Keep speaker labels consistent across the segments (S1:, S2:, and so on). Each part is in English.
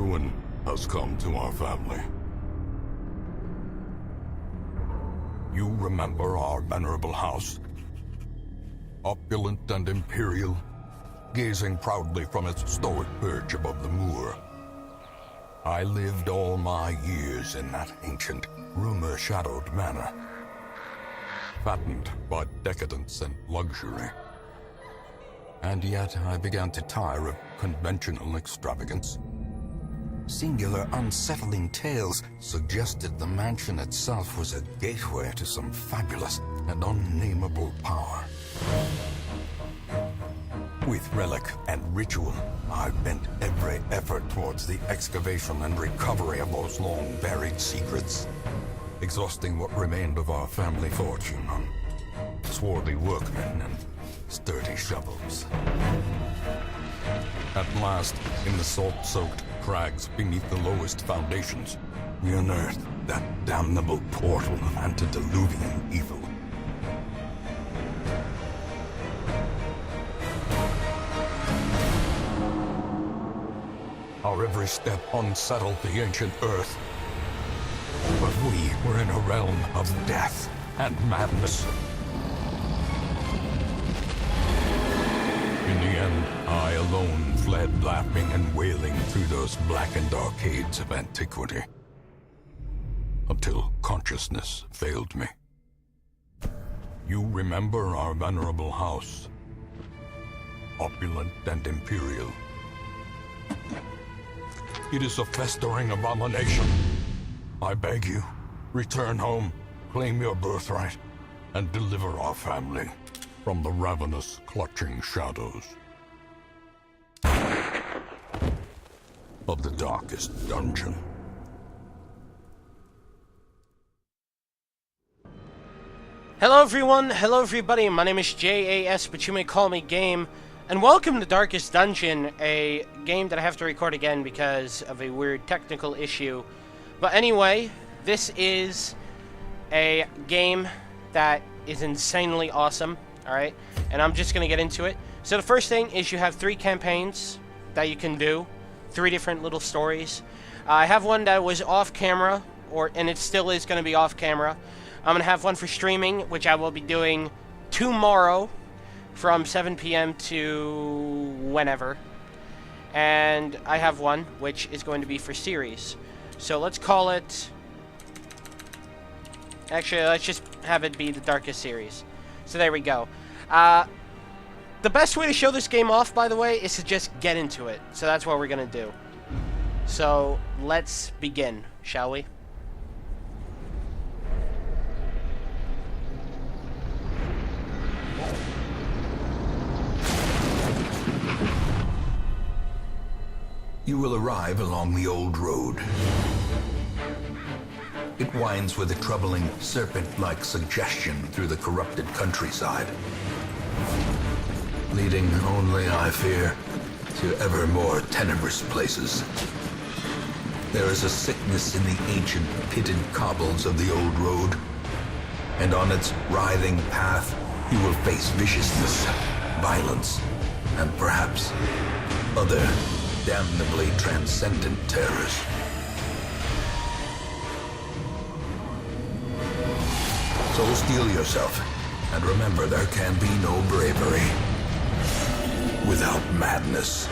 S1: ruin has come to our family. You remember our venerable house? Opulent and imperial, gazing proudly from its stoic perch above the moor. I lived all my years in that ancient, rumor-shadowed manor, fattened by decadence and luxury. And yet I began to tire of conventional extravagance. Singular, unsettling tales suggested the mansion itself was a gateway to some fabulous and unnameable power. With relic and ritual, I've bent every effort towards the excavation and recovery of those long-buried secrets, exhausting what remained of our family fortune on swarthy workmen and sturdy shovels. At last, in the salt-soaked crags beneath the lowest foundations, we unearthed that damnable portal of antediluvian evil. Our every step unsettled the ancient earth. But we were in a realm of death and madness. In the end, I alone fled laughing and wailing through those blackened arcades of antiquity, until consciousness failed me. You remember our venerable house, opulent and imperial. It is a festering abomination. I beg you, return home, claim your birthright, and deliver our family from the ravenous, clutching shadows of the darkest dungeon.
S2: Hello everyone, hello everybody, my name is J.A.S, but you may call me Game, and welcome to Darkest Dungeon, a game that I have to record again because of a weird technical issue. But anyway, this is a game that is insanely awesome, alright? And I'm just going to get into it. So the first thing is you have 3 campaigns that you can do, 3 different little stories. I have one that was off camera, and it still is going to be off camera. I'm going to have one for streaming, which I will be doing tomorrow from 7 p.m. to whenever. And I have one, which is going to be for series. So let's call it... Actually, let's just have it be the Darkest series. So there we go. The best way to show this game off, by the way, is to just get into it. So that's what we're going to do. So let's begin, shall we?
S3: You will arrive along the old road. It winds with a troubling, serpent-like suggestion through the corrupted countryside, leading only, I fear, to ever more tenebrous places. There is a sickness in the ancient, pitted cobbles of the old road, and on its writhing path, you will face viciousness, violence, and perhaps other damnably transcendent terrors. So steel yourself, and remember there can be no bravery without madness.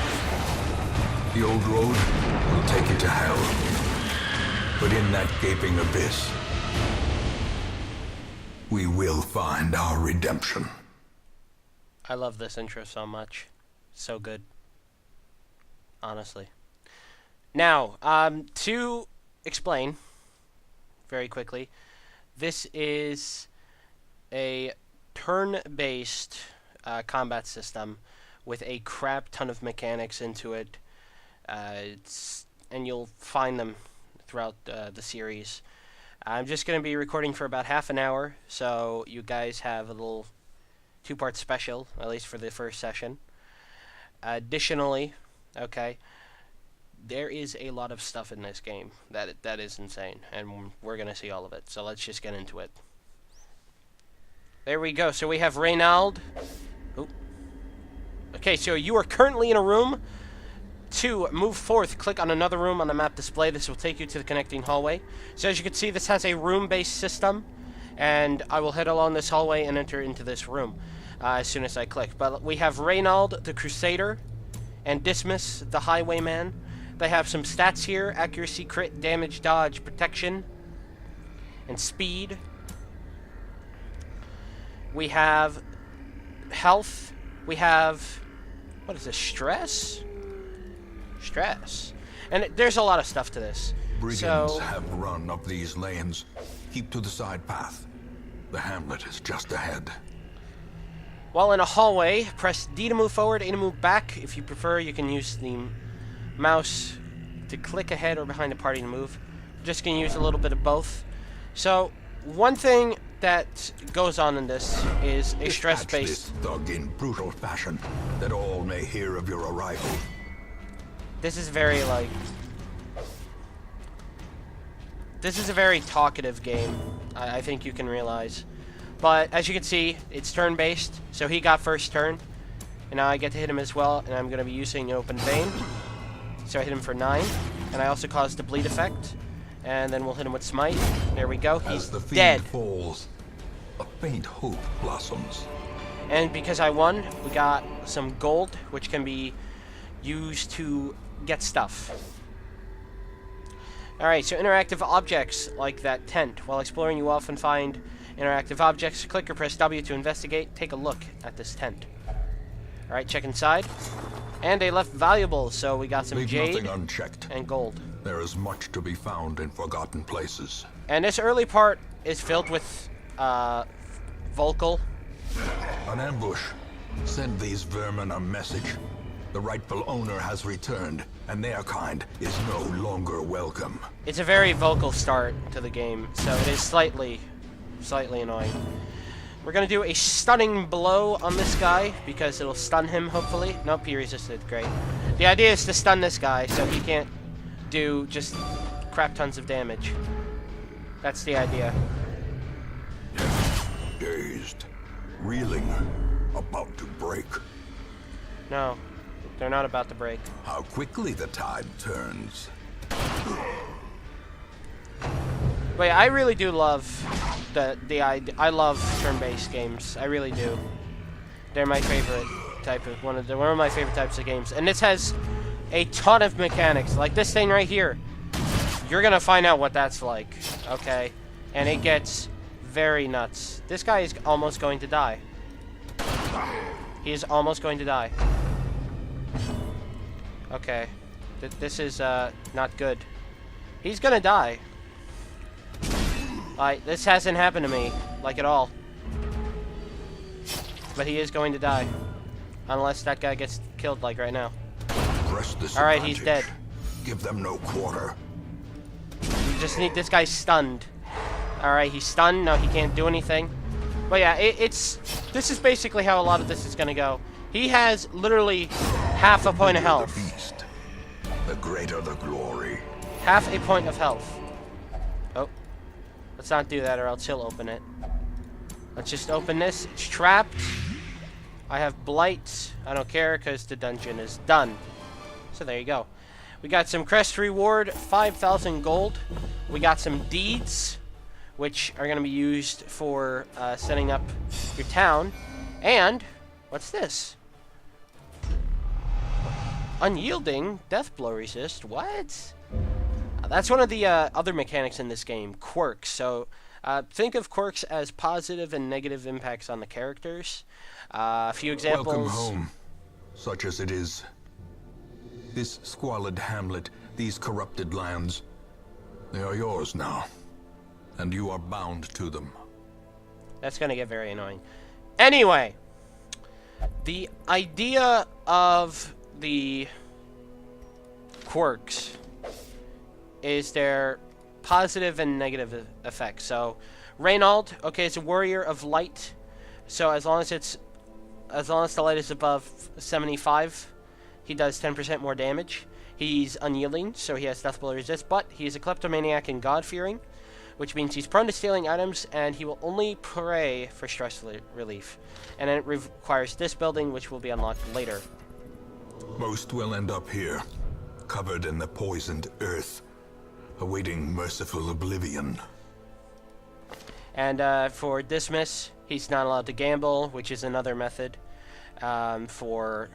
S3: The old road will take you to hell, but in that gaping abyss, we will find our redemption.
S2: I love this intro so much. So good. Honestly. Now, to explain very quickly, this is a turn-based combat system with a crap ton of mechanics into it, and you'll find them throughout the series. I'm just going to be recording for about half an hour, so you guys have a little 2-part special, at least for the first session. Additionally, okay, there is a lot of stuff in this game that is insane, and we're going to see all of it, so let's just get into it. There we go, so we have Reynald. Ooh. Okay, so you are currently in a room to move forth, click on another room on the map display. This will take you to the connecting hallway. So as you can see, this has a room-based system, and I will head along this hallway and enter into this room as soon as I click. But we have Reynold, the Crusader, and Dismas, the Highwayman. They have some stats here: accuracy, crit, damage, dodge, protection, and speed. We have health. We have, what is this, stress? Stress. And there's a lot of stuff to this.
S3: Brigands have run up these lanes. Keep to the side path. The hamlet is just ahead.
S2: While in a hallway, press D to move forward, A to move back. If you prefer, you can use the mouse to click ahead or behind the party to move. I'm just going to use a little bit of both. So, one thing that goes on in this is a stress-based...
S3: this thug in brutal fashion, that all may hear of your arrival.
S2: This is very, like... This is a very talkative game, I think you can realize. But, as you can see, it's turn-based, so he got first turn. And now I get to hit him as well, and I'm going to be using an open vein. So I hit him for 9, and I also caused the bleed effect. And then we'll hit him with smite. There we go, he's
S3: As the fiend
S2: dead.
S3: falls, a faint hope blossoms.
S2: And because I won, we got some gold, which can be used to get stuff. Alright, so interactive objects like that tent. While exploring, you often find interactive objects. Click or press W to investigate. Take a look at this tent. Alright, check inside. And they left valuables, so we got some
S3: Leave
S2: jade
S3: nothing unchecked.
S2: and gold.
S3: There is much to be found in forgotten places.
S2: And this early part is filled with vocal.
S3: An ambush. Send these vermin a message. The rightful owner has returned, and their kind is no longer welcome.
S2: It's a very vocal start to the game, so it is slightly annoying. We're gonna do a stunning blow on this guy, because it'll stun him, hopefully. Nope, he resisted, great. The idea is to stun this guy, so he can't do just crap tons of damage. That's the idea.
S3: Dazed, reeling, about to break.
S2: No, they're not about to break.
S3: How quickly the tide turns.
S2: But yeah, I really do love I love turn-based games. I really do. They're my favorite type of one of my favorite types of games. And this has a ton of mechanics. Like this thing right here. You're gonna find out what that's like. Okay? And it gets very nuts. This guy is almost going to die. He is almost going to die. Okay. This is not good. He's gonna die. This hasn't happened to me, like at all. But he is going to die. Unless that guy gets killed, like right now. Alright, he's dead.
S3: Give them no quarter.
S2: You just need this guy stunned. Alright, he's stunned. No, he can't do anything. But yeah, this is basically how a lot of this is gonna go. He has literally half a point of health.
S3: The beast, the greater the glory.
S2: Half a point of health. Oh. Let's not do that or else he'll open it. Let's just open this. It's trapped. I have blight. I don't care because the dungeon is done. So there you go. We got some crest reward, 5,000 gold. We got some deeds, which are going to be used for setting up your town. And, what's this? Unyielding, death blow resist. What? That's one of the other mechanics in this game, quirks. So think of quirks as positive and negative impacts on the characters. A few examples.
S3: Welcome home, such as it is. This squalid hamlet, these corrupted lands, they are yours now, and you are bound to them.
S2: That's going to get very annoying. Anyway, the idea of the quirks is their positive and negative effects. So, Reynold, okay, is a warrior of light. So as long as the light is above 75, he does 10% more damage. He's unyielding, so he has death blow resist, but he's a kleptomaniac and god-fearing, which means he's prone to stealing items, and he will only pray for stress relief. And it requires this building, which will be unlocked later.
S3: Most will end up here. covered in the poisoned earth, awaiting merciful oblivion.
S2: And for dismiss, he's not allowed to gamble, which is another method for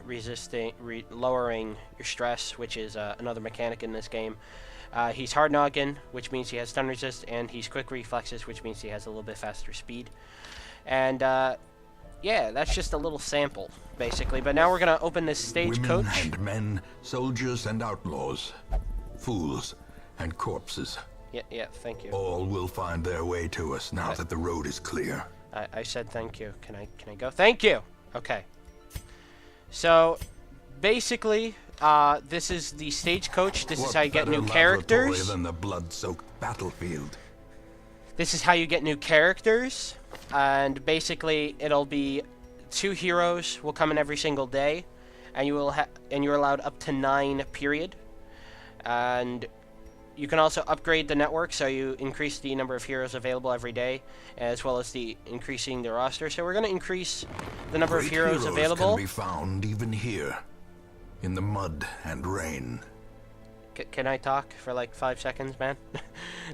S2: lowering your stress, which is another mechanic in this game. He's hard noggin, which means he has stun resist, and he's quick reflexes, which means he has a little bit faster speed. And yeah, that's just a little sample, basically. But now we're gonna open this stagecoach.
S3: Women and men, soldiers and outlaws, fools and corpses.
S2: Yeah, thank you.
S3: All will find their way to us now that the road is clear.
S2: I said thank you. Can I go? Thank you! Okay. So, basically, this is the stagecoach. This is how you get new characters.
S3: Than the blood-soaked battlefield.
S2: This is how you get new characters. And basically, it'll be 2 heroes will come in every single day. And you're allowed up to 9, period. And you can also upgrade the network, so you increase the number of heroes available every day, as well as increasing the roster. So we're going to increase the number of heroes available.
S3: Can be found even here, in the mud and rain.
S2: Can I talk for like 5 seconds, man?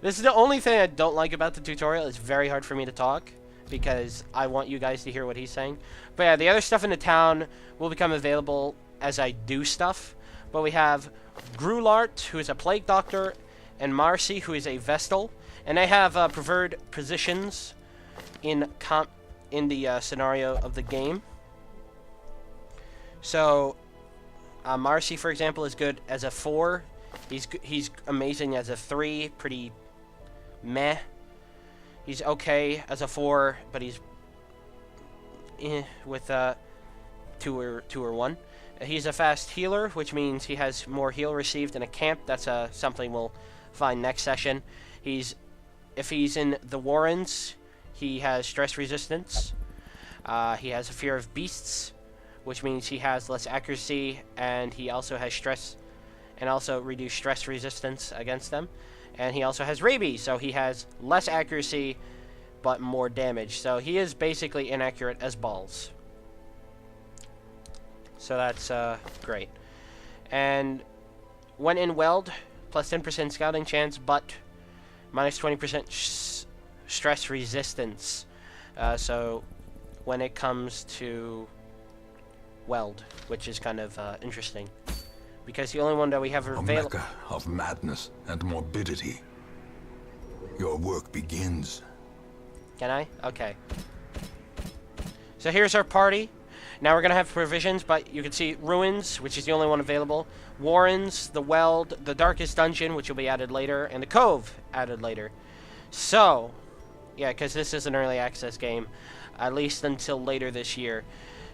S2: This is the only thing I don't like about the tutorial. It's very hard for me to talk, because I want you guys to hear what he's saying. But yeah, the other stuff in the town will become available as I do stuff. But we have Grulart, who is a plague doctor, and Marcy, who is a Vestal, and they have preferred positions in the scenario of the game. So, Marcy, for example, is good as a 4. He's amazing as a 3. Pretty meh. He's okay as a 4, but he's with 2 or 1. He's a fast healer, which means he has more heal received in a camp. That's something we'll find next session. If he's in the Warrens, he has stress resistance. He has a fear of beasts, which means he has less accuracy, and he also has stress, and also reduced stress resistance against them. And he also has rabies, so he has less accuracy, but more damage. So he is basically inaccurate as balls. So that's great. And when in Weld, plus 10% scouting chance, but minus 20% stress resistance. So when it comes to Weld, which is kind of interesting, because the only one that we have available.
S3: A mecca of madness and morbidity. Your work begins.
S2: Can I? Okay. So here's our party. Now we're going to have provisions, but you can see Ruins, which is the only one available. Warrens, the Weld, the Darkest Dungeon, which will be added later, and the Cove added later. So, yeah, because this is an early access game, at least until later this year.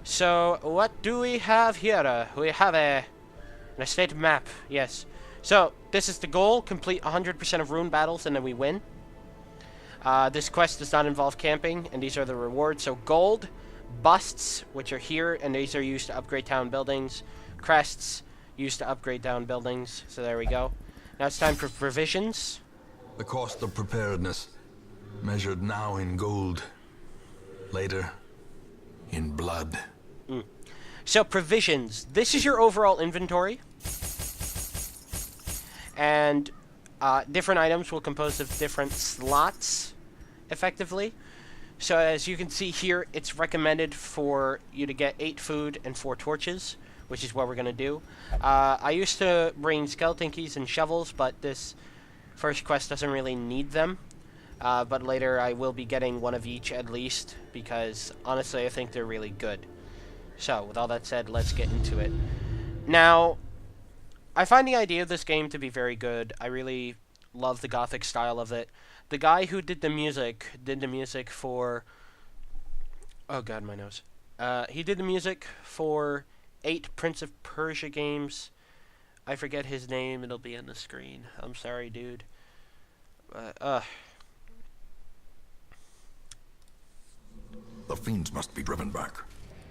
S2: So, what do we have here? We have an estate map, yes. So, this is the goal, complete 100% of rune battles, and then we win. This quest does not involve camping, and these are the rewards. So, gold, busts, which are here, and these are used to upgrade town buildings. Crests, used to upgrade town buildings. So there we go. Now it's time for provisions.
S3: The cost of preparedness, measured now in gold, later in blood.
S2: So provisions. This is your overall inventory. And different items will compose of different slots, effectively. So as you can see here, it's recommended for you to get 8 food and 4 torches, which is what we're going to do. I used to bring skeleton keys and shovels, but this first quest doesn't really need them. But later I will be getting one of each at least, because honestly I think they're really good. So with all that said, let's get into it. Now, I find the idea of this game to be very good. I really love the Gothic style of it. The guy who did the music for... Oh god, my nose. He did the music for 8 Prince of Persia games. I forget his name, it'll be on the screen. I'm sorry, dude.
S3: The fiends must be driven back.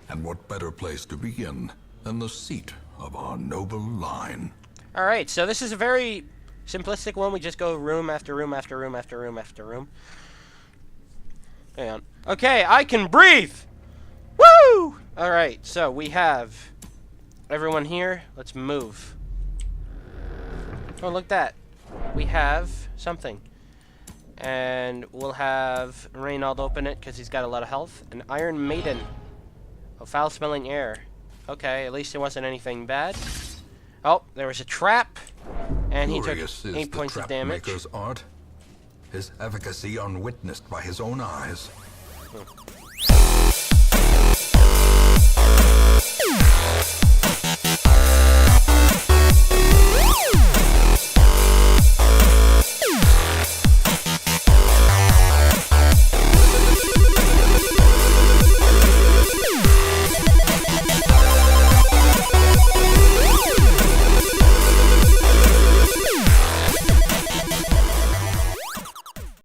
S3: And what better place to begin than the seat of our noble line?
S2: Alright, so this is a very simplistic one. We just go room after room after room after room after room. Hang on. Okay, I can breathe! Woo! Alright, so we have everyone here. Let's move. Oh, look at that. We have something. And we'll have Reynald open it because he's got a lot of health. An Iron Maiden. Oh, foul-smelling air. Okay, at least it wasn't anything bad. Oh, there was a trap. And he took
S1: Curious is
S2: 8
S1: the
S2: points of
S1: trap
S2: damage.
S1: maker's art. His efficacy unwitnessed by his own eyes.